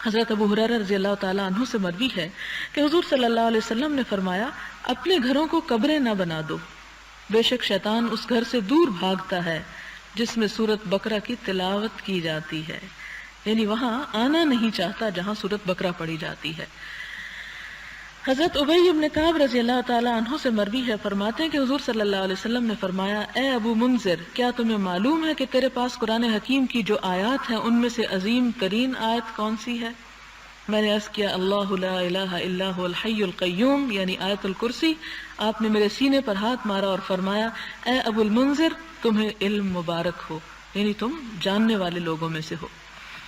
حضرت ابو ہریرہ رضی اللہ تعالیٰ عنہ سے مروی ہے کہ حضور صلی اللہ علیہ وسلم نے فرمایا اپنے گھروں کو قبریں نہ بنا دو، بے شک شیطان اس گھر سے دور بھاگتا ہے جس میں سورۃ بقرہ کی تلاوت کی جاتی ہے، یعنی وہاں آنا نہیں چاہتا جہاں سورۃ بقرہ پڑھی جاتی ہے۔ حضرت ابی بن کعب رضی اللہ تعالیٰ عنہ سے مروی ہے، فرماتے ہیں کہ حضور صلی اللہ علیہ وسلم نے فرمایا اے ابو منذر، کیا تمہیں معلوم ہے کہ تیرے پاس قرآن حکیم کی جو آیات ہیں ان میں سے عظیم ترین آیت کون سی ہے؟ میں نے عرض کیا اللہ لا الہ الا هو الحی القیوم، یعنی آیت الکرسی۔ آپ نے میرے سینے پر ہاتھ مارا اور فرمایا اے ابو المنذر، تمہیں علم مبارک ہو، یعنی تم جاننے والے لوگوں میں سے ہو۔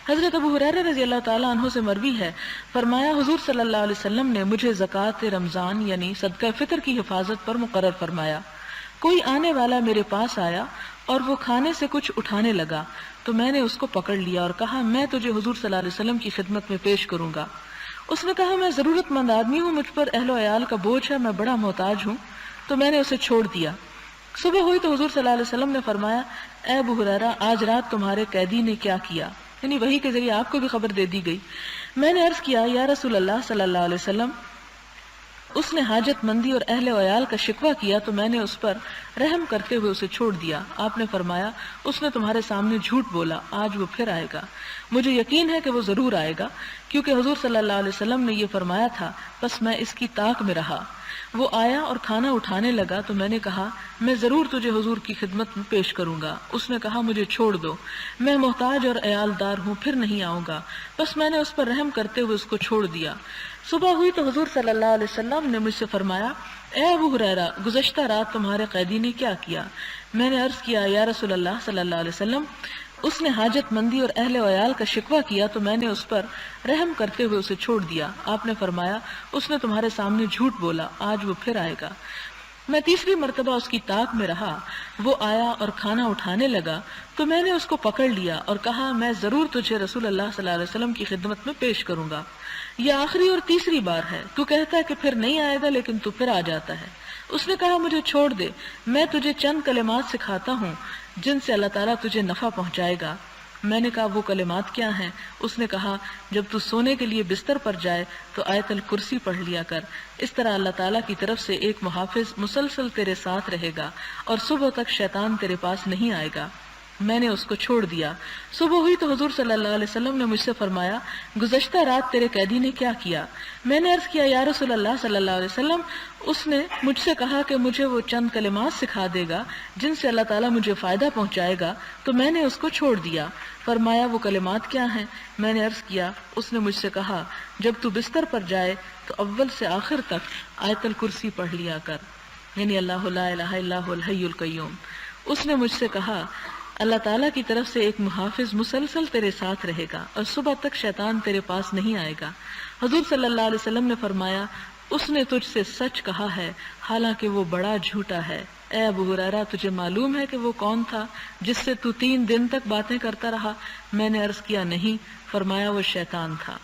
حضرت ابو ہریرہ رضی اللہ تعالیٰ عنہ سے مروی ہے، فرمایا حضور صلی اللہ علیہ وسلم نے مجھے زکوٰۃ رمضان یعنی صدقہ فطر کی حفاظت پر مقرر فرمایا۔ کوئی آنے والا میرے پاس آیا اور وہ کھانے سے کچھ اٹھانے لگا تو میں نے اس کو پکڑ لیا اور کہا میں تجھے حضور صلی اللہ علیہ وسلم کی خدمت میں پیش کروں گا۔ اس نے کہا میں ضرورت مند آدمی ہوں، مجھ پر اہل و عیال کا بوجھ ہے، میں بڑا محتاج ہوں، تو میں نے اسے چھوڑ دیا۔ صبح ہوئی تو حضور صلی اللہ علیہ وسلم نے فرمایا اے ابو ہریرہ، آج رات تمہارے قیدی نے کیا کیا؟ یعنی وحی کے ذریعے آپ کو بھی خبر دے دی گئی۔ میں نے عرض کیا یا رسول اللہ صلی اللہ علیہ وسلم، اس نے حاجت مندی اور اہل و عیال کا شکوہ کیا تو میں نے اس پر رحم کرتے ہوئے اسے چھوڑ دیا۔ آپ نے فرمایا اس نے تمہارے سامنے جھوٹ بولا، آج وہ پھر آئے گا، مجھے یقین ہے کہ وہ ضرور آئے گا، کیونکہ حضور صلی اللہ علیہ وسلم نے یہ فرمایا تھا، بس میں اس کی طاق میں رہا۔ وہ آیا اور کھانا اٹھانے لگا تو میں نے کہا میں ضرور تجھے حضور کی خدمت میں پیش کروں گا۔ اس نے کہا مجھے چھوڑ دو، میں محتاج اور عیال دار ہوں، پھر نہیں آؤں گا، بس میں نے اس پر رحم کرتے ہوئے اس کو چھوڑ دیا۔ صبح ہوئی تو حضور صلی اللہ علیہ وسلم نے مجھ سے فرمایا اے ابو ہریرہ، گزشتہ رات تمہارے قیدی نے کیا کیا؟ میں نے عرض کیا یا رسول اللہ صلی اللہ علیہ وسلم، اس نے حاجت مندی اور اہل و عیال کا شکوہ کیا تو میں نے اس پر رحم کرتے ہوئے اسے چھوڑ دیا۔ آپ نے فرمایا اس نے تمہارے سامنے جھوٹ بولا، آج وہ پھر آئے گا۔ میں تیسری مرتبہ اس کی طاق میں رہا، وہ آیا اور کھانا اٹھانے لگا تو میں نے اس کو پکڑ لیا اور کہا میں ضرور تجھے رسول اللہ صلی اللہ علیہ وسلم کی خدمت میں پیش کروں گا۔ یہ آخری اور تیسری بار ہے، تو کہتا ہے کہ پھر نہیں آئے گا لیکن تو پھر آ جاتا ہے۔ اس نے کہا مجھے چھوڑ دے، میں تجھے چند کلمات سکھاتا ہوں جن سے اللہ تعالیٰ تجھے نفع پہنچائے گا۔ میں نے کہا وہ کلمات کیا ہیں؟ اس نے کہا جب تو سونے کے لیے بستر پر جائے تو آیت الکرسی پڑھ لیا کر، اس طرح اللہ تعالیٰ کی طرف سے ایک محافظ مسلسل تیرے ساتھ رہے گا اور صبح تک شیطان تیرے پاس نہیں آئے گا۔ میں نے اس کو چھوڑ دیا۔ صبح ہوئی تو حضور صلی اللہ علیہ وسلم نے مجھ سے فرمایا گزشتہ رات تیرے قیدی نے کیا کیا؟ میں نے عرض کیا یا رسول اللہ صلی اللہ علیہ وسلم، اس نے مجھ سے کہا کہ مجھے وہ چند کلمات سکھا دے گا جن سے اللہ تعالیٰ مجھے فائدہ پہنچائے گا، تو میں نے اس کو چھوڑ دیا۔ فرمایا وہ کلمات کیا ہیں؟ میں نے عرض کیا، اس نے مجھ سے کہا جب تو بستر پر جائے تو اول سے آخر تک آیت الکرسی پڑھ لیا کر، یعنی اللہ لا الہ الا هو الحی القیوم۔ اس نے مجھ سے کہا اللہ تعالیٰ کی طرف سے ایک محافظ مسلسل تیرے ساتھ رہے گا اور صبح تک شیطان تیرے پاس نہیں آئے گا۔ حضور صلی اللہ علیہ وسلم نے فرمایا اس نے تجھ سے سچ کہا ہے حالانکہ وہ بڑا جھوٹا ہے۔ اے ابو ہریرہ، تجھے معلوم ہے کہ وہ کون تھا جس سے تو 3 دن تک باتیں کرتا رہا؟ میں نے عرض کیا نہیں۔ فرمایا وہ شیطان تھا۔